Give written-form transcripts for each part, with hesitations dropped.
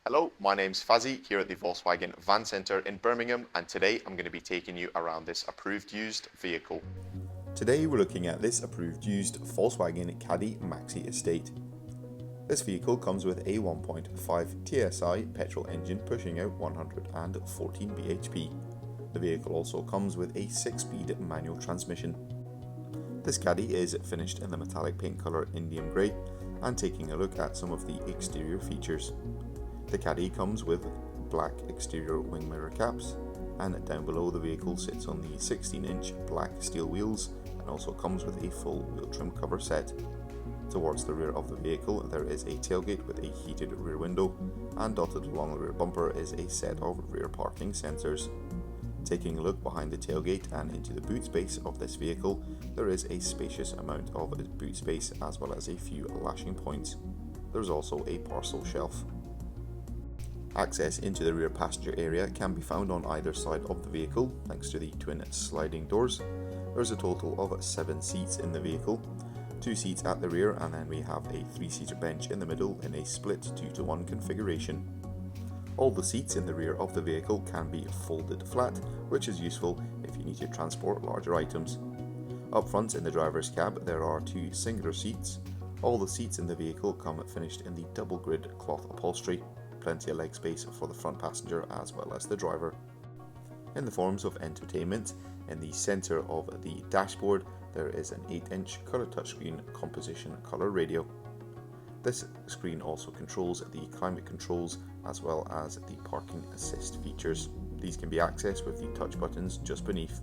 Hello, my name's Fazzy here at the Volkswagen Van Centre in Birmingham, and today I'm going to be taking you around this approved used vehicle. Today we're looking at this approved used Volkswagen Caddy Maxi estate. This vehicle comes with a 1.5 TSI petrol engine pushing out 114 bhp. The vehicle also comes with a 6-speed manual transmission. This Caddy is finished in the metallic paint colour Indium Grey, and taking a look at some of the exterior features. The Caddy comes with black exterior wing mirror caps, and down below the vehicle sits on the 16-inch black steel wheels and also comes with a full wheel trim cover set. Towards the rear of the vehicle there is a tailgate with a heated rear window, and dotted along the rear bumper is a set of rear parking sensors. Taking a look behind the tailgate and into the boot space of this vehicle, there is a spacious amount of boot space as well as a few lashing points. There is also a parcel shelf. Access into the rear passenger area can be found on either side of the vehicle thanks to the twin sliding doors. There is a total of 7 seats in the vehicle, 2 seats at the rear, and then we have a 3-seater bench in the middle in a split 2-to-1 configuration. All the seats in the rear of the vehicle can be folded flat, which is useful if you need to transport larger items. Up front in the driver's cab there are 2 singular seats. All the seats in the vehicle come finished in the double grid cloth upholstery. Plenty of leg space for the front passenger as well as the driver. In the forms of entertainment, in the centre of the dashboard there is an 8-inch colour touchscreen composition colour radio. This screen also controls the climate controls as well as the parking assist features. These can be accessed with the touch buttons just beneath.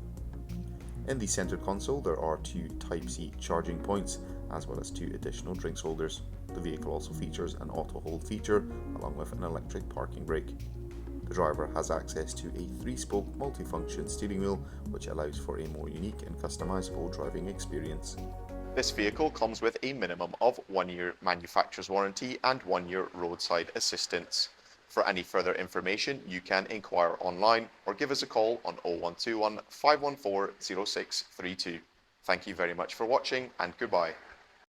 In the centre console there are 2 Type-C charging points as well as 2 additional drinks holders. The vehicle also features an auto hold feature along with an electric parking brake. The driver has access to a 3-spoke multifunction steering wheel, which allows for a more unique and customizable driving experience. This vehicle comes with a minimum of 1 year manufacturer's warranty and 1 year roadside assistance. For any further information you can inquire online or give us a call on 0121 514 0632. Thank you very much for watching, and goodbye.